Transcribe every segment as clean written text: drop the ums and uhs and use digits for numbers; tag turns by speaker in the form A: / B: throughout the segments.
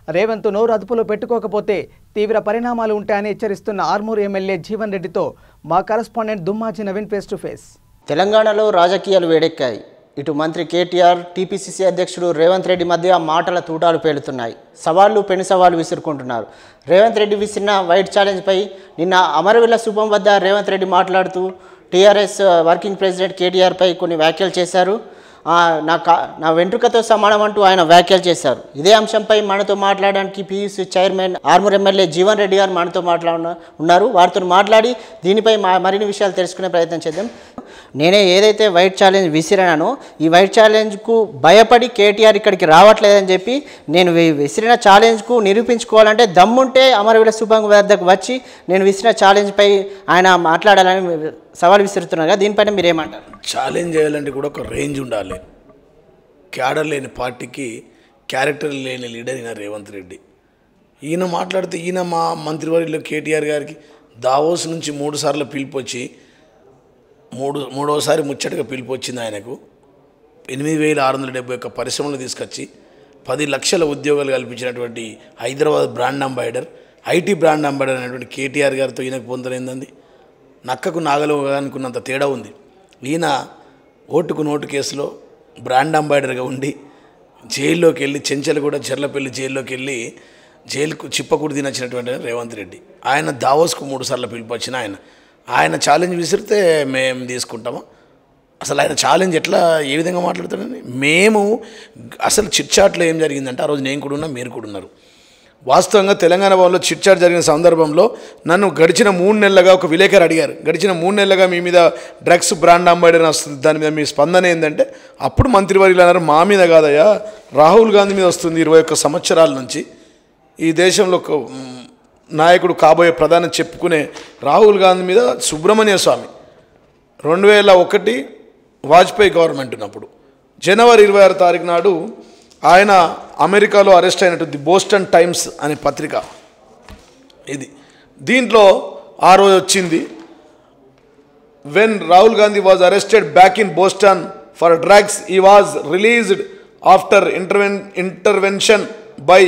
A: రేవంత్ నోరు అదుపులో పెట్టుకోకపోతే తీవ్ర పరిణామాలు ఉంటాయని హెచ్చరిస్తున్న ఆర్మూర్ ఎమ్మెల్యే జీవన్ రెడ్డితో మా correspondent Dummaji Naveen face to face.
B: తెలంగాణలో రాజకీయాలు వేడెక్కాయి. ఇటు మంత్రి కేటీఆర్, టీపీసీసీ అధ్యక్షుడు రేవంత్ రెడ్డి మధ్య మాటల తూటాలు పేలుతున్నాయి. సవాళ్లు పెను సవాళ్లు విసురుకుంటున్నారు. రేవంత్ రెడ్డి విసిరిన వైట్ ఛాలెంజ్పై నిన్న అమరవీళ్ల శుభం వద్ద రేవంత్ రెడ్డి మాట్లాడుతూ టీఆర్ఎస్ వర్కింగ్ ప్రెసిడెంట్ కేటీఆర్పై కొన్ని వ్యాఖ్యలు చేశారు. నా వెంట్రుకతో సమానం అంటూ ఆయన వ్యాఖ్యలు చేశారు. ఇదే అంశంపై మనతో మాట్లాడడానికి PUC chairman Armoor MLA Jeevan Reddy గారు మనతో ఉన్నారు. వారితో మాట్లాడి దీనిపై మరిన్ని విషయాలు తెలుసుకునే ప్రయత్నం చేద్దాం. నేనే ఏదైతే వైట్ ఛాలెంజ్ విసిరానో ఈ వైట్ ఛాలెంజ్కు భయపడి కేటీఆర్ ఇక్కడికి రావట్లేదని చెప్పి, నేను విసిరిన ఛాలెంజ్కు నిరూపించుకోవాలంటే దమ్ముంటే అమరవీళ్ల శుభం వద్దకు వచ్చి నేను విసిరిన ఛాలెంజ్పై ఆయన మాట్లాడాలని సవాల్ విసురుతున్నారు. దీనిపైన మీరేమంటారు?
C: ఛాలెంజ్ చేయాలంటే కూడా ఒక రేంజ్ ఉండాలి. క్యాడర్ లేని పార్టీకి క్యారెక్టర్ లేని లీడర్ ఈయన రేవంత్ రెడ్డి. ఈయన మాట్లాడితే ఈయన మా మంత్రివర్యులు కేటీఆర్ గారికి దావోస్ నుంచి 3 సార్లు పిలుపు వచ్చి మూడోసారి ముచ్చటగా పిలుపు వచ్చింది. ఆయనకు 8,671 పరిశ్రమలు తీసుకొచ్చి 10 లక్షల ఉద్యోగాలు కల్పించినటువంటి Hyderabad brand ambassador, IT brand ambassador అనేటువంటి కేటీఆర్ గారితో ఈయనకు పొందలేందండి. నక్కకు నాగలు అనుకున్నంత తేడా ఉంది. ఈయన ఓటుకు నోటు కేసులో బ్రాండ్ అంబాసిడర్గా ఉండి జైల్లోకి వెళ్ళి, చెంచలగూడ చెర్లపల్లి జైల్లోకి వెళ్ళి జైలుకు చిప్పకూడి తినచ్చినటువంటి రేవంత్ రెడ్డి. ఆయన దావోస్కు 3 సార్లు పిలుపు వచ్చిన ఆయన ఛాలెంజ్ విసిరితే మేము తీసుకుంటాము. అసలు ఆయన ఛాలెంజ్ ఎట్లా, ఏ విధంగా మాట్లాడతాడని మేము అసలు చిట్చాట్లో ఏం జరిగిందంటే, ఆ రోజు నేను కూడా ఉన్నా, మీరు కూడా ఉన్నారు. వాస్తవంగా తెలంగాణ భవన్లో చిట్చాట్ జరిగిన సందర్భంలో నన్ను గడిచిన 3 నెలలుగా ఒక విలేకరు అడిగారు, గడిచిన 3 నెలలుగా మీ మీద డ్రగ్స్ బ్రాండ్ అంబాసిడర్ వస్తుంది, దాని మీద మీ స్పందన ఏంటంటే, అప్పుడు మంత్రివర్యులు అన్నారు, మా మీద కాదయ్యా రాహుల్ గాంధీ మీద వస్తుంది. 21 సంవత్సరాల నుంచి ఈ దేశంలో నాయకుడు కాబోయే ప్రధాని చెప్పుకునే రాహుల్ గాంధీ మీద సుబ్రహ్మణ్య స్వామి 2001 వాజ్పేయి గవర్నమెంట్ ఉన్నప్పుడు జనవరి 26 తారీఖు నాడు ఆయన అమెరికాలో అరెస్ట్ అయినటువంటి బోస్టన్ టైమ్స్ అనే పత్రిక ఇది. దీంట్లో ఆ రోజు వచ్చింది, when Rahul Gandhi was arrested back in Boston for drugs he was released after intervention by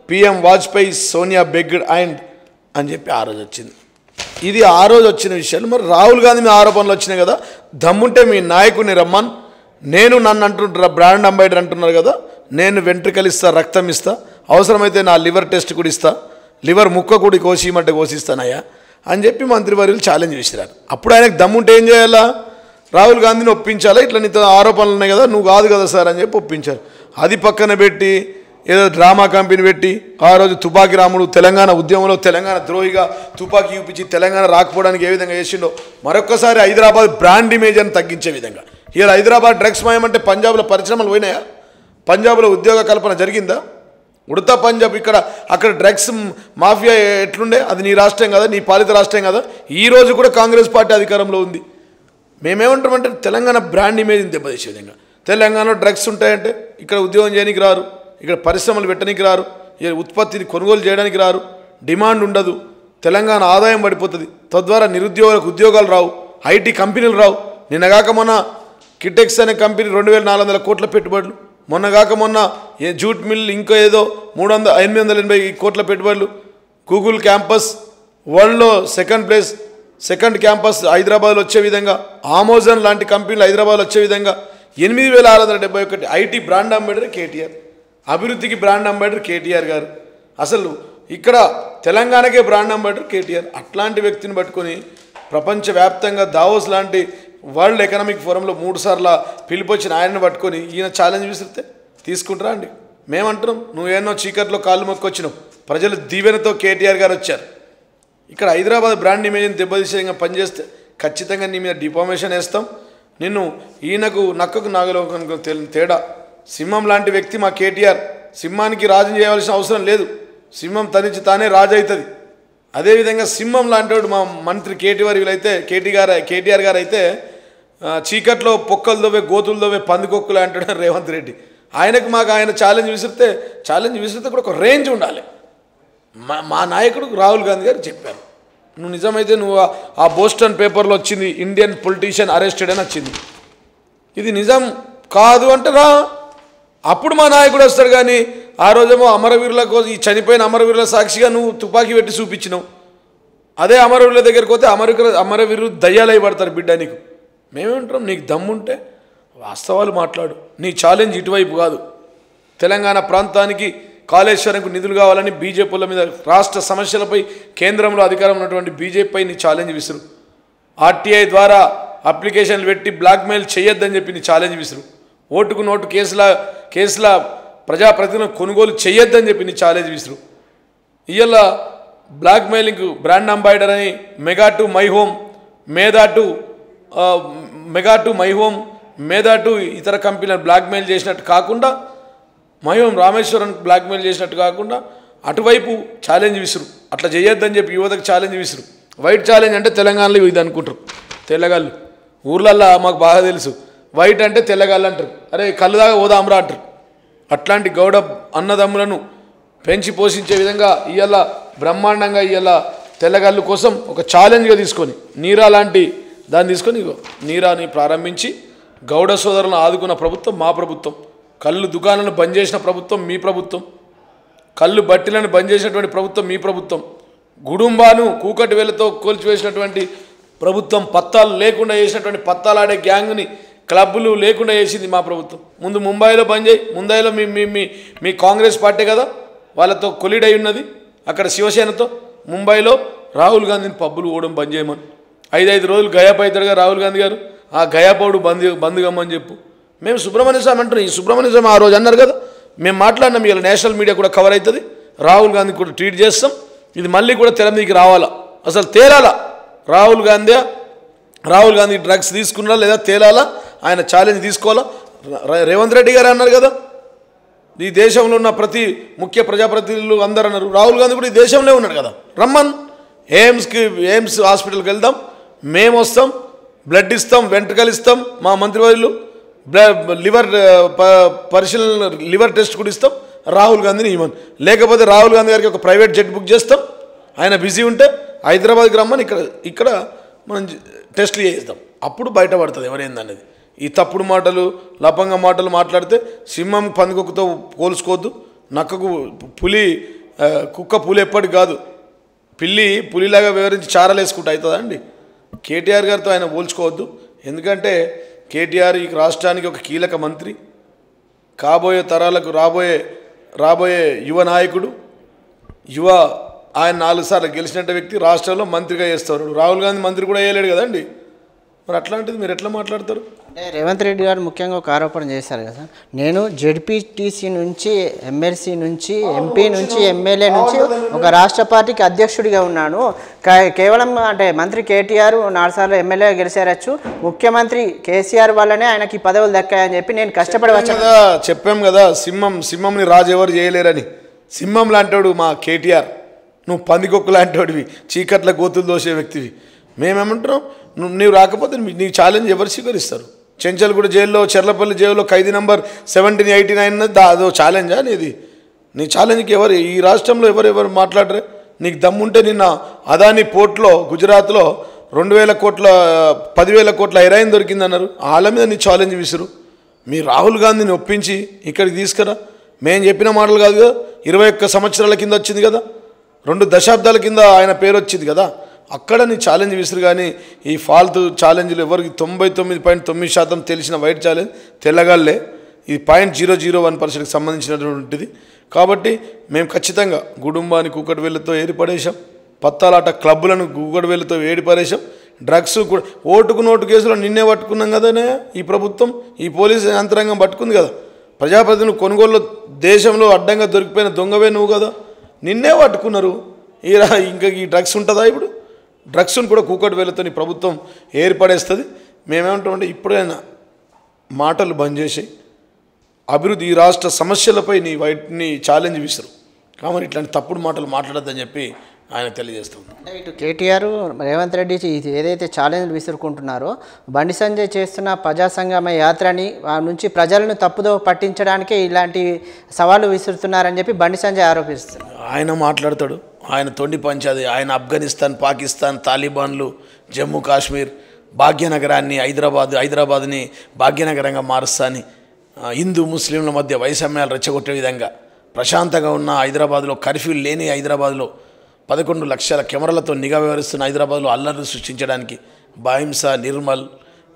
C: PM Vajpayee, Sonia begged and అని చెప్పి ఆ రోజు వచ్చింది. ఇది ఆ రోజు వచ్చిన విషయాలు. మరి రాహుల్ గాంధీ మీద ఆరోపణలు వచ్చినాయి కదా, దమ్ముంటే మీ నాయకుడిని రమ్మన్, నన్ను అంటుంటారు బ్రాండ్ అంబాసిడర్ అంటున్నారు కదా, నేను వెంట్రుకలు ఇస్తా, రక్తం ఇస్తా, అవసరమైతే నా లివర్ టెస్ట్ కూడా ఇస్తా, లివర్ ముక్క కూడా కోసిమంటే కోసిస్తానయ్యా అని చెప్పి మంత్రివర్యులు ఛాలెంజ్ విసిరారు. అప్పుడు ఆయనకు దమ్ముంటే ఏం చేయాలా, రాహుల్ గాంధీని ఒప్పించాలా, ఇట్లా నీతో ఆరోపణలు ఉన్నాయి కదా, నువ్వు కాదు కదా సార్ అని చెప్పి ఒప్పించారు. అది పక్కన పెట్టి ఏదో డ్రామా కంపెనీ పెట్టి ఆ రోజు తుపాకీ రాముడు తెలంగాణ ఉద్యమంలో తెలంగాణ ద్రోహిగా తుపాకీ చూపించి తెలంగాణ రాకపోవడానికి ఏ విధంగా చేసిండో మరొక్కసారి హైదరాబాద్ బ్రాండ్ ఇమేజ్ అని తగ్గించే విధంగా. ఇలా హైదరాబాద్ డ్రగ్స్ మాయమంటే పంజాబ్లో పరిశ్రమలు పోయినాయా, పంజాబ్లో ఉద్యోగ కల్పన జరిగిందా? ఉడతా పంజాబ్ అక్కడ డ్రగ్స్ మాఫియా ఎట్లుండే, అది నీ రాష్ట్రం కదా, నీ పాలిత రాష్ట్రం కదా. ఈరోజు కూడా కాంగ్రెస్ పార్టీ అధికారంలో ఉంది. మేమేమంటామంటే తెలంగాణ బ్రాండ్ ఇమేజ్ని దెబ్బతీసే విధంగా. తెలంగాణలో డ్రగ్స్ ఉంటాయంటే ఇక్కడ ఉద్యోగం చేయడానికి రారు, ఇక్కడ పరిశ్రమలు పెట్టడానికి రారు, ఉత్పత్తిని కొనుగోలు చేయడానికి రారు, డిమాండ్ ఉండదు, తెలంగాణ ఆదాయం పడిపోతుంది, తద్వారా నిరుద్యోగులకు ఉద్యోగాలు రావు, ఐటీ కంపెనీలు రావు. నిన్నగాక మొన్న కిటెక్స్ అనే కంపెనీ 2,400 కోట్ల పెట్టుబడులు, మొన్నగాక మొన్న జూట్ మిల్ ఇంకో ఏదో 880 కోట్ల పెట్టుబడులు, గూగుల్ క్యాంపస్ వరల్డ్లో సెకండ్ క్యాంపస్ హైదరాబాద్లో వచ్చే విధంగా, అమెజాన్ లాంటి కంపెనీలు హైదరాబాద్లో వచ్చే విధంగా 8,671 ఐటీ బ్రాండ్ అంబాసిడర్ కేటీఆర్, అభివృద్ధికి బ్రాండ్ అంబాసిడర్ కేటీఆర్ గారు. అసలు ఇక్కడ తెలంగాణకే బ్రాండ్ అంబాసిడర్ కేటీఆర్. అట్లాంటి వ్యక్తిని పట్టుకొని ప్రపంచవ్యాప్తంగా దావోస్ లాంటి వరల్డ్ ఎకనామిక్ ఫోరంలో 3 సార్లు పిలిపొచ్చిన ఆయనను పట్టుకొని ఈయన ఛాలెంజ్ విసిరితే తీసుకుంటారా అండి? మేమంటున్నాం, నువ్వేనో చీకట్లో కాళ్ళు మొక్కొచ్చినావు, ప్రజల దీవెనతో కేటీఆర్ గారు వచ్చారు. ఇక్కడ హైదరాబాద్ బ్రాండ్ ఇమేజ్ని దెబ్బతీసేయంగా పనిచేస్తే ఖచ్చితంగా నీ మీద డిఫామేషన్ వేస్తాం. నిన్ను ఈయనకు నక్కకు నాగలోకకు తేడా. సింహం లాంటి వ్యక్తి మా కేటీఆర్. సింహానికి రాజు చేయవలసిన అవసరం లేదు, సింహం తనిచి తానే రాజు అవుతుంది. అదేవిధంగా సింహం లాంటి మా మంత్రి కేటీఆర్ గారు అయితే చీకట్లో పొక్కలు దవ్వే, గోతులు దవ్వే, పందికొక్కులు అంటాడు రేవంత్ రెడ్డి. ఆయన ఛాలెంజ్ విసిరితే కూడా ఒక రేంజ్ ఉండాలి. మా నాయకుడు రాహుల్ గాంధీ గారు చెప్పారు, నువ్వు నిజమైతే నువ్వు ఆ బోస్టన్ పేపర్లో వచ్చింది ఇండియన్ పొలిటీషియన్ అరెస్టెడ్ అని వచ్చింది, ఇది నిజం కాదు అంటే రా, అప్పుడు మా నాయకుడు వస్తాడు. కానీ ఆ రోజేమో అమరవీరుల కోసం, ఈ చనిపోయిన అమరవీరుల సాక్షిగా నువ్వు తుపాకీ పెట్టి చూపించినావు. అదే అమరవీరుల దగ్గరికి పోతే అమరవీరులు దయ్యాలై పడతారు బిడ్డ. నీకు మేమేమంటాం, నీకు దమ్ముంటే వాస్తవాలు మాట్లాడు. నీ ఛాలెంజ్ ఇటువైపు కాదు. తెలంగాణ ప్రాంతానికి కాళేశ్వరంకు నిధులు కావాలని బీజేపీల మీద, రాష్ట్ర సమస్యలపై కేంద్రంలో అధికారం ఉన్నటువంటి బీజేపీపై నీ ఛాలెంజ్ విసురు. ఆర్టీఐ ద్వారా అప్లికేషన్లు పెట్టి బ్లాక్మెయిల్ చేయొద్దని చెప్పి నీ ఛాలెంజ్ విసురు. ఓటుకు నోటు కేసుల ప్రజాప్రతినిధులను కొనుగోలు చేయొద్దని చెప్పి నీ ఛాలెంజ్ విసురు. ఇవాళ బ్లాక్మెయిలింగ్ బ్రాండ్ అంబాసిడర్ అని మెగా టు మై హోమ్, మేధా టు ఇతర కంపెనీలను బ్లాక్మెయిల్ చేసినట్టు కాకుండా, మై హోమ్ రామేశ్వరం బ్లాక్మెయిల్ చేసినట్టు కాకుండా అటువైపు ఛాలెంజ్ విసురు. అట్లా చేయొద్దని చెప్పి యువతకు ఛాలెంజ్ విసురు. వైట్ ఛాలెంజ్ అంటే తెలంగాణలో ఇది అనుకుంటారు తెల్లగాళ్ళు. ఊర్లల్లో మాకు బాగా తెలుసు, వైట్ అంటే తెల్లగాళ్ళు అంటారు. అరే కళ్ళు దాకా ఓదాంరా అంటారు. అట్లాంటి గౌడ అన్నదమ్ములను పెంచి పోషించే విధంగా ఇవాళ బ్రహ్మాండంగా ఇవాళ తెల్లగాళ్ళు కోసం ఒక ఛాలెంజ్గా తీసుకొని నీరా లాంటి దాన్ని తీసుకొని నీరాని ప్రారంభించి గౌడ సోదరులను ఆదుకున్న ప్రభుత్వం మా ప్రభుత్వం. కళ్ళు దుకాణాలను బంద్ చేసిన ప్రభుత్వం మీ ప్రభుత్వం. కళ్ళు బట్టీలను బంద్ చేసినటువంటి ప్రభుత్వం మీ ప్రభుత్వం. గుడుంబాను కూకటి వేలతో కోల్చివేసినటువంటి ప్రభుత్వం. పత్తాలు లేకుండా చేసినటువంటి పత్తాలాడే గ్యాంగ్ని, క్లబ్బులు లేకుండా చేసింది మా ప్రభుత్వం. ముందు ముంబైలో బంద్ చేయి. ముంబైలో మీ కాంగ్రెస్ పార్టీ కదా వాళ్ళతో కొలిడ్ అయి ఉన్నది, అక్కడ శివసేనతో. ముంబైలో రాహుల్ గాంధీని పబ్బులు ఓడం బంద్ చేయమని 5 రోజులు గయాప్ అవుతాడుగా రాహుల్ గాంధీ గారు. ఆ గయాపౌడు బంద్ కమ్మని చెప్పు. మేము సుబ్రహ్మణ్య స్వామి అంటున్నాం. ఈ సుబ్రహ్మణ్య స్వామి ఆ రోజు అన్నారు కదా, మేము మాట్లాడినాం. ఇలా నేషనల్ మీడియా కూడా కవర్ అవుతుంది. రాహుల్ గాంధీ కూడా ట్వీట్ చేస్తాం. ఇది మళ్ళీ కూడా తెర మీదకి రావాలా, అసలు తేలాలా. రాహుల్ గాంధీ డ్రగ్స్ తీసుకున్నారా లేదా తేలాలా. ఆయన ఛాలెంజ్ తీసుకోవాలా. రేవంత్ రెడ్డి గారు అన్నారు కదా, ఈ దేశంలో ఉన్న ప్రతి ముఖ్య ప్రజాప్రతినిధులు అందరూ అన్నారు. రాహుల్ గాంధీ కూడా ఈ దేశంలో ఉన్నాడు కదా, రమ్మన్ ఎయిమ్స్ హాస్పిటల్కి వెళ్దాం, మేము వస్తాం, బ్లడ్ ఇస్తాం, వెంట్రుకలు ఇస్తాం, మా మంత్రివర్యులు లివర్ టెస్ట్ కూడా ఇస్తాం. రాహుల్ గాంధీని ఇవ్వను. లేకపోతే రాహుల్ గాంధీ గారికి ఒక ప్రైవేట్ జెట్ బుక్ చేస్తాం. ఆయన బిజీ ఉంటే హైదరాబాద్కి రమ్మని ఇక్కడ మనం టెస్టులు చేయిస్తాం. అప్పుడు బయటపడుతుంది ఎవరైందనేది. ఈ తప్పుడు మాటలు, లపంగ మాటలు మాట్లాడితే సింహం పందికొక్కుతో పోల్చుకోవద్దు. నక్కకు కుక్క పులి ఎప్పటికి కాదు. పిల్లి పులిలాగా వివరించి చారలు వేసుకుంటూ అవుతుందా అండి? కేటీఆర్ గారితో ఆయన పోల్చుకోవద్దు. ఎందుకంటే కేటీఆర్ ఈ రాష్ట్రానికి ఒక కీలక మంత్రి, కాబోయే తరాలకు రాబోయే యువ నాయకుడు. ఆయన 4 సార్లు గెలిచినట్టు వ్యక్తి రాష్ట్రంలో మంత్రిగా చేస్తారు. రాహుల్ గాంధీ మంత్రి కూడా వేయలేడు కదండి. మరి అట్లాంటిది మీరు ఎట్లా మాట్లాడతారు?
B: అంటే రేవంత్ రెడ్డి గారు ముఖ్యంగా ఒక ఆరోపణ చేశారు కదా, నేను జెడ్పీటీసీ నుంచి, ఎమ్మెల్సీ నుంచి, ఎంపీ నుంచి, ఎమ్మెల్యే నుంచి ఒక రాష్ట్ర పార్టీకి అధ్యక్షుడిగా ఉన్నాను. కేవలం అంటే మంత్రి కేటీఆర్ 4 సార్లు ఎమ్మెల్యేగా గెలిచారచ్చు, ముఖ్యమంత్రి కేసీఆర్ వల్లనే ఆయనకి పదవులు దక్కాయని చెప్పి నేను కష్టపడి వచ్చాను
C: కదా. చెప్పాం కదా, సింహంని రాజు ఎవరు చేయలేరని. సింహం లాంటోడు మా కేటీఆర్, నువ్వు పందికొక్కు లాంటోడివి, చీకట్ల గోతులు దోసే వ్యక్తివి. మేమేమంటున్నాం, నువ్వు రాకపోతే నీ ఛాలెంజ్ ఎవరు స్వీకరిస్తారు? చెంచల్గూడ జైల్లో, చెర్లపల్లి జైల్లో ఖైదీ నంబర్ 1789 అదో ఛాలెంజా నీది? నీ ఛాలెంజ్కి ఈ రాష్ట్రంలో ఎవరు మాట్లాడరే? నీకు దమ్ముంటే నిన్న అదాని పోర్ట్లో గుజరాత్లో 10,000 కోట్ల హెరాయిన్ దొరికిందన్నారు. వాళ్ళ మీద నీ ఛాలెంజ్ విసురు. మీ రాహుల్ గాంధీని ఒప్పించి ఇక్కడికి తీసుకురా. మేము చెప్పిన మాటలు కాదు కదా, 21 సంవత్సరాల కింద వచ్చింది కదా, 2 దశాబ్దాల కింద ఆయన పేరు వచ్చింది కదా, అక్కడ నీ ఛాలెంజ్ విసురు. కానీ ఈ ఫాల్తు ఛాలెంజ్లు ఎవరికి 99.9% తెలిసిన వైట్ ఛాలెంజ్ తెల్లగాళ్ళే. ఇది 0.001%కి సంబంధించినటువంటిది. కాబట్టి మేము ఖచ్చితంగా గుడుంబాన్ని కూకటి వేళ్ళతో ఏరిపడేశాం, పత్తాలాట క్లబ్బులను కూకటి వేళ్ళతో ఏడిపడేశాం, డ్రగ్స్ కూడా. ఓటుకు నోటు కేసులో నిన్నే పట్టుకున్నాం కదనే ఈ ప్రభుత్వం, ఈ పోలీసు యంత్రాంగం పట్టుకుంది కదా. ప్రజాప్రతినిధులు కొనుగోలు దేశంలో అడ్డంగా దొరికిపోయిన దొంగవే నువ్వు కదా, నిన్నే పట్టుకున్నారు. ఇంకా ఈ డ్రగ్స్ ఉంటుందా? ఇప్పుడు డ్రగ్స్ను కూడా కూకటి వేలతో ప్రభుత్వం ఏర్పడేస్తుంది. మేమేమంటామంటే ఇప్పుడైనా మాటలు బంద్ చేసి అభివృద్ధి, ఈ రాష్ట్ర సమస్యలపై నీ ఛాలెంజ్ విసురు. కాబట్టి ఇట్లాంటి తప్పుడు మాటలు మాట్లాడద్దని చెప్పి ఆయన తెలియజేస్తుంది.
B: ఇటు కేటీఆర్, రేవంత్ రెడ్డి ఏదైతే ఛాలెంజ్ విసురుకుంటున్నారో, బండి సంజయ్ చేస్తున్న ప్రజా సంగమ యాత్రని నుంచి ప్రజలను తప్పుదో పట్టించడానికే ఇలాంటి సవాళ్ళు విసురుతున్నారని చెప్పి బండి సంజయ్ ఆరోపిస్తున్నారు.
C: ఆయన మాట్లాడతాడు, ఆయన తొండి పంచాది. ఆయన ఆఫ్ఘనిస్తాన్, పాకిస్తాన్, తాలిబాన్లు, జమ్మూ కాశ్మీర్, భాగ్యనగరాన్ని హైదరాబాద్ని భాగ్యనగరంగా మారుస్తా అని హిందూ ముస్లింల మధ్య వైషమ్యాలు రెచ్చగొట్టే విధంగా ప్రశాంతంగా ఉన్న హైదరాబాద్లో కర్ఫ్యూ లేని హైదరాబాద్లో 11 లక్షల కెమెరాలతో నిఘా వ్యవహరిస్తున్న హైదరాబాద్లో అల్లర్లు సృష్టించడానికి బాహింస నిర్మల్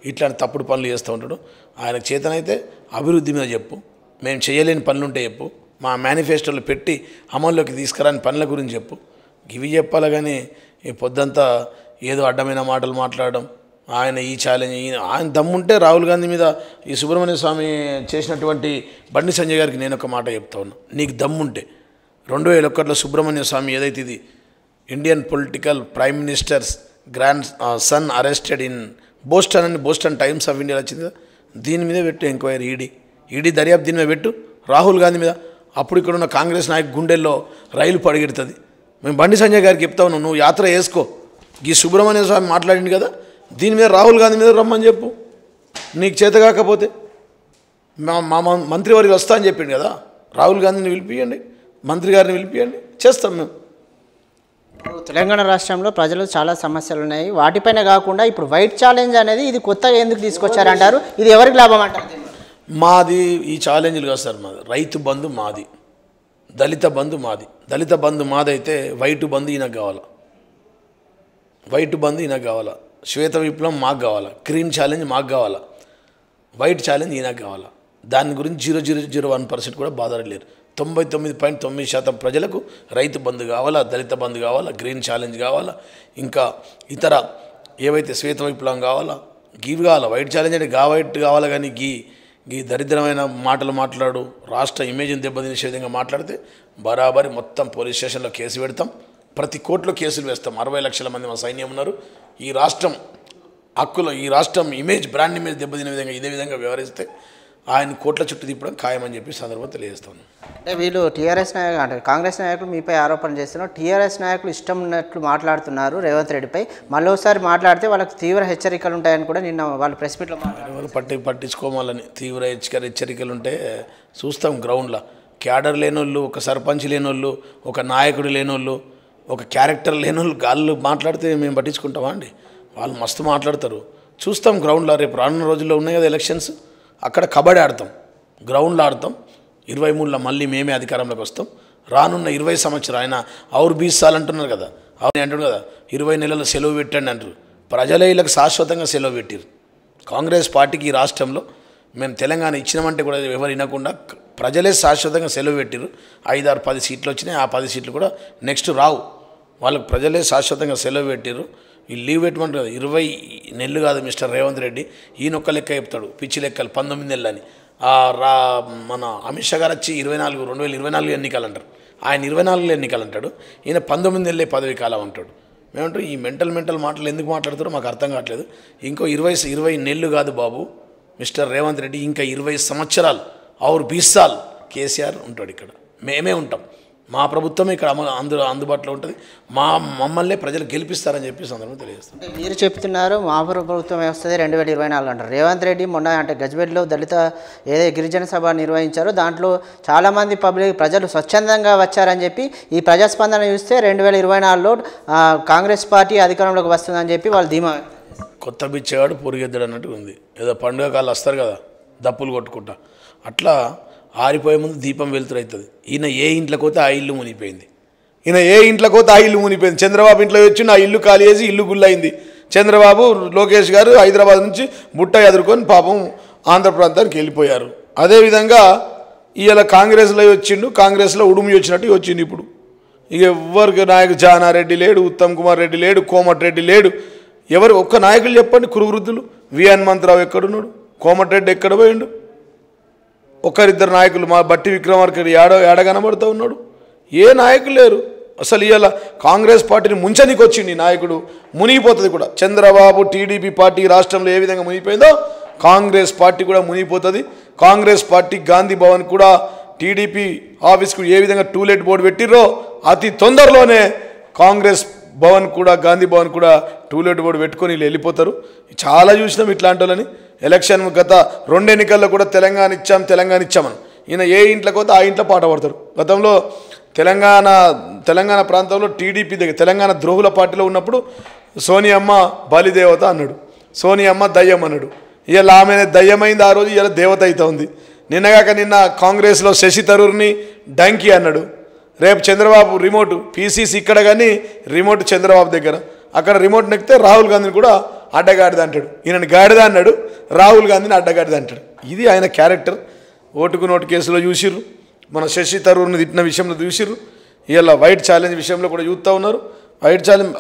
C: ఇట్లాంటి తప్పుడు పనులు చేస్తూ ఉంటాడు. ఆయనకు చేతనైతే అభివృద్ధి మీద చెప్పు, మేము చేయలేని పనులుంటే చెప్పు, మా మేనిఫెస్టోలో పెట్టి అమల్లోకి తీసుకురాని పనుల గురించి చెప్పు. ఇవి చెప్పాలి కానీ ఈ పొద్దంతా ఏదో అడ్డమైన మాటలు మాట్లాడడం. ఆయన ఈ ఛాలెంజ్ ఆయన దమ్ముంటే రాహుల్ గాంధీ మీద ఈ సుబ్రహ్మణ్య స్వామి చేసినటువంటి బండి సంజయ్ గారికి నేను ఒక మాట చెప్తా ఉన్నా, నీకు దమ్ముంటే 2001లో సుబ్రహ్మణ్య స్వామి ఏదైతే ఇది Indian political prime ministers grand son arrested in Boston అని బోస్టన్ టైమ్స్ ఆఫ్ ఇండియా వచ్చింది కదా, దీని మీద పెట్టు ఎంక్వైరీ. ఈడీ దర్యాప్తు దీని మీద పెట్టు రాహుల్ గాంధీ మీద. అప్పుడు ఇక్కడ ఉన్న కాంగ్రెస్ నాయకు గుండెల్లో రైలు పడిగెడుతుంది. మేము బండి సంజయ్ గారికి చెప్తా ఉన్నాం, నువ్వు యాత్ర వేసుకో, ఈ సుబ్రహ్మణ్య స్వామి మాట్లాడింది కదా దీని మీద రాహుల్ గాంధీ మీద రమ్మని చెప్పు. నీకు చేత కాకపోతే మా మంత్రివర్యులు వస్తా అని చెప్పిండు కదా, రాహుల్ గాంధీని పిలిపియండి, మంత్రి గారిని పిలిపియండి, చేస్తాం మేము.
B: తెలంగాణ రాష్ట్రంలో ప్రజలు చాలా సమస్యలు ఉన్నాయి. వాటిపైన కాకుండా ఇప్పుడు వైట్ ఛాలెంజ్ అనేది ఇది కొత్తగా ఎందుకు తీసుకొచ్చారంటారు? ఇది ఎవరికి లాభం అంటారు?
C: మాది ఈ ఛాలెంజ్లు కాదు సార్, మాది రైతు బంధు మాది, దళిత బంధు మాది. దళిత బంధు మాదైతే వైట్ బంధు ఈయనకు కావాలా, వైట్ బంధు ఈయనకు కావాలా, శ్వేత విప్లవం మాకు కావాలా, గ్రీన్ ఛాలెంజ్ మాకు కావాలా, వైట్ ఛాలెంజ్ ఈయనకు కావాలా. దాని గురించి 0.001% కూడా బాధపడలేరు. 99.9% ప్రజలకు రైతు బంధు కావాలా, దళిత బంధు కావాలా, గ్రీన్ ఛాలెంజ్ కావాలా, ఇంకా ఇతర ఏవైతే శ్వేత విప్లవం కావాలా, గీవి కావాలా. వైట్ ఛాలెంజ్ అంటే వైట్ కావాలా, కానీ గీ దరిద్రమైన మాటలు మాట్లాడు, రాష్ట్ర ఇమేజ్ని దెబ్బతీసే విధంగా మాట్లాడితే బరాబరి మొత్తం పోలీస్ స్టేషన్లో కేసు పెడతాం, ప్రతి కోర్టులో కేసులు వేస్తాం. 60 లక్షల మంది మా సైన్యం ఉన్నారు. ఈ రాష్ట్రం హక్కులో, ఈ రాష్ట్రం ఇమేజ్, బ్రాండ్ ఇమేజ్ దెబ్బతినే విధంగా ఇదే విధంగా వ్యవహరిస్తే ఆయన కోట్ల చుట్టూ తిప్పడం ఖాయమని చెప్పి సందర్భంగా తెలియజేస్తాను.
B: అంటే వీళ్ళు టీఆర్ఎస్ నాయకులు అంటే కాంగ్రెస్ నాయకులు మీపై ఆరోపణ చేస్తున్నారు. టీఆర్ఎస్ నాయకులు ఇష్టం ఉన్నట్లు మాట్లాడుతున్నారు రేవంత్ రెడ్డిపై. మళ్ళీసారి మాట్లాడితే వాళ్ళకి తీవ్ర హెచ్చరికలు ఉంటాయని కూడా నిన్న వాళ్ళు ప్రెస్ మీట్లో మాట్లాడారు.
C: పట్టించుకోవాలని తీవ్ర హెచ్చరికలు ఉంటే చూస్తాం. గ్రౌండ్లో క్యాడర్ లేనోళ్ళు, ఒక సర్పంచ్ లేనోళ్ళు, ఒక నాయకుడు లేనోళ్ళు, ఒక క్యారెక్టర్ లేనోళ్ళు గాళ్ళు మాట్లాడితే మేము పట్టించుకుంటామా అండి? వాళ్ళు మస్తు మాట్లాడతారు, చూస్తాం గ్రౌండ్లో. రేపు రానున్న రోజుల్లో ఉన్నాయి కదా ఎలక్షన్స్, అక్కడ కబడ్డీ ఆడతాం, గ్రౌండ్లో ఆడతాం. 23లో మళ్ళీ మేమే అధికారంలోకి వస్తాం. రానున్న 20 సంవత్సరాలు ఆయన ఔర్ 20 సార్లు అంటున్నారు కదా, అవును అంటారు కదా, 20 నెలల సెలవు పెట్టండి అంటారు. ప్రజలే వీళ్ళకి శాశ్వతంగా సెలవు పెట్టారు. కాంగ్రెస్ పార్టీకి ఈ రాష్ట్రంలో మేము తెలంగాణ ఇచ్చినామంటే కూడా ఎవరు వినకుండా ప్రజలే శాశ్వతంగా సెలవు పెట్టారు. 5, 6, 10 సీట్లు వచ్చినాయి. ఆ 10 సీట్లు కూడా నెక్స్ట్ రావు. వాళ్ళకి ప్రజలే శాశ్వతంగా సెలవు పెట్టారు. ఈ లీవ్ పెట్టమంటారు కదా, 20 నెలలు కాదు మిస్టర్ రేవంత్ రెడ్డి, ఈయనొక్క లెక్క చెప్తాడు, పిచ్చి లెక్కలు 19 నెలలు అని. మన అమిత్ షా గారు వచ్చి 2024 ఎన్నికలు అంటారు, ఆయన 24 ఎన్నికలు అంటాడు, ఈయన 19 నెలలే పదవి కాలం అంటాడు. మేమంటారు ఈ మెంటల్ మాటలు ఎందుకు మాట్లాడుతారో మాకు అర్థం కావట్లేదు. ఇంకో 20 నెలలు కాదు బాబు మిస్టర్ రేవంత్ రెడ్డి, ఇంకా 20 సంవత్సరాలు ఔర్ 20 సార్లు కేసీఆర్ ఉంటాడు ఇక్కడ, మేమే ఉంటాం. మా ప్రభుత్వమే ఇక్కడ అందుబాటులో ఉంటుంది. మమ్మల్ని ప్రజలు గెలిపిస్తారని చెప్పి సందర్భంగా తెలియజేస్తాం.
B: మీరు చెప్తున్నారు మా ప్రభుత్వం వస్తుంది 2024 అంటారు. రేవంత్ రెడ్డి మొన్న అంటే గజ్వేల్లో దళిత ఏదో గిరిజన సభ నిర్వహించారో దాంట్లో చాలామంది ప్రజలు స్వచ్ఛందంగా వచ్చారని చెప్పి ఈ ప్రజాస్పందన చూస్తే 2024లో కాంగ్రెస్ పార్టీ అధికారంలోకి వస్తుందని చెప్పి వాళ్ళు ధీమా.
C: కొత్త బిచ్చేవాడు పొరిగెద్దాడు అన్నట్టు ఉంది. ఏదో పండుగ కాళ్ళు వస్తారు కదా దప్పులు కొట్టుకుంటా, అట్లా ఆరిపోయే ముందు దీపం వెలుతురవుతుంది. ఈయన ఏ ఇంట్లోకి పోతే ఆ ఇల్లు మునిగిపోయింది. చంద్రబాబు ఇంట్లో వచ్చి ఆ ఇల్లు ఖాళీ చేసి ఇల్లు గుల్లయింది. చంద్రబాబు లోకేష్ గారు హైదరాబాద్ నుంచి బుట్ట ఎదుర్కొని పాపం ఆంధ్ర ప్రాంతానికి వెళ్ళిపోయారు. అదేవిధంగా ఇవాళ కాంగ్రెస్లో వచ్చిండు, కాంగ్రెస్లో ఉడుమి వచ్చినట్టు వచ్చింది. ఇప్పుడు ఇక ఎవరికి నాయకు జానారెడ్డి లేడు, ఉత్తమ్ కుమార్ రెడ్డి లేడు, కోమటిరెడ్డి లేడు. ఎవరు ఒక్క నాయకులు చెప్పండి కురువృద్ధులు? వి హనుమంతరావు ఎక్కడున్నాడు? కోమటిరెడ్డి ఎక్కడ పోయిండు? ఒకరిద్దరు నాయకులు మా బట్టి విక్రమార్క ఏడ కనబడుతూ ఉన్నాడు. ఏ నాయకులు లేరు అసలు. ఇవాళ కాంగ్రెస్ పార్టీని ముంచనికి వచ్చింది నాయకుడు, మునిగిపోతుంది కూడా. చంద్రబాబు టీడీపీ పార్టీ రాష్ట్రంలో ఏ విధంగా మునిగిపోయిందో కాంగ్రెస్ పార్టీ కూడా మునిగిపోతుంది. కాంగ్రెస్ పార్టీ గాంధీ భవన్ కూడా టీడీపీ ఆఫీస్కు ఏ విధంగా టూలెట్ బోర్డు పెట్టిర్రో అతి తొందరలోనే కాంగ్రెస్ భవన్ కూడా గాంధీ భవన్ కూడా టూలెట్ బోర్డు పెట్టుకొని వీళ్ళు వెళ్ళిపోతారు. చాలా చూసినాం ఇట్లాంటి వాళ్ళని. ఎలక్షన్ గత 2 ఎన్నికల్లో కూడా తెలంగాణ ఇచ్చామని ఈయన ఏ ఇంట్లోకి పోతే ఆ ఇంట్లో పాట పడతారు. గతంలో తెలంగాణ ప్రాంతంలో టీడీపీ దగ్గర తెలంగాణ ద్రోహుల పార్టీలో ఉన్నప్పుడు సోనియమ్మ బలిదేవత అన్నాడు, సోనియమ్మ దయ్యం అన్నాడు. ఇవాళ ఆమె దయ్యమైంది ఆ రోజు, ఇవాళ దేవత అవుతా ఉంది. నిన్న కాంగ్రెస్లో శశి తరూర్ని డంకి అన్నాడు. రేపు చంద్రబాబు రిమోట్ పీసీసీ ఇక్కడ కానీ రిమోట్ చంద్రబాబు దగ్గర, అక్కడ రిమోట్ నెక్కితే రాహుల్ గాంధీని కూడా అడ్డగాడిద అంటాడు. ఈయనని గాడిద అన్నాడు, రాహుల్ గాంధీని అడ్డగాడిద అంటాడు. ఇది ఆయన క్యారెక్టర్. ఓటుకు నోటు కేసులో చూసిర్రు, మన శశి తరూర్ని తిట్టిన విషయంలో చూసిర్రు, ఇలా వైట్ ఛాలెంజ్ విషయంలో కూడా చూస్తూ ఉన్నారు. వైట్ ఛాలెంజ్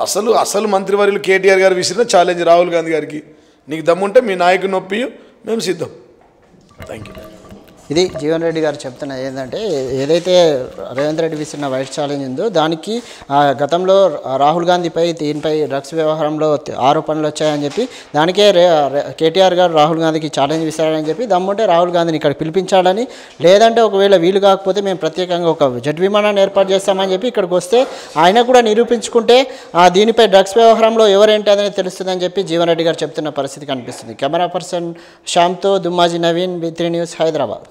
C: అసలు మంత్రివర్యులు కేటీఆర్ గారు విసిరిన ఛాలెంజ్ రాహుల్ గాంధీ గారికి, నీకు దమ్ముంటే మీ నాయకుని నొప్పి మేము సిద్ధం. Thank you.
B: ఇది జీవన్ రెడ్డి గారు చెప్తున్నది ఏంటంటే, ఏదైతే రేవంత్ రెడ్డి విసిరిన వైట్ ఛాలెంజ్ ఉందో దానికి గతంలో రాహుల్ గాంధీపై దీనిపై డ్రగ్స్ వ్యవహారంలో ఆరోపణలు వచ్చాయని చెప్పి దానికే కేటీఆర్ గారు రాహుల్ గాంధీకి ఛాలెంజ్ విసిరారని చెప్పి దమ్ముంటే రాహుల్ గాంధీని ఇక్కడ పిలిపించాలని, లేదంటే ఒకవేళ వీలు కాకపోతే మేము ప్రత్యేకంగా ఒక జెట్ విమానాన్ని ఏర్పాటు చేస్తామని చెప్పి ఇక్కడికి వస్తే ఆయన కూడా నిరూపించుకుంటే దీనిపై డ్రగ్స్ వ్యవహారంలో ఎవరేంటి అనేది తెలుస్తుందని చెప్పి జీవన్ రెడ్డి గారు చెప్తున్న పరిస్థితి కనిపిస్తుంది. కెమెరా పర్సన్ శ్యామ్తో దుమ్మాజీ నవీన్, V3 న్యూస్, హైదరాబాద్.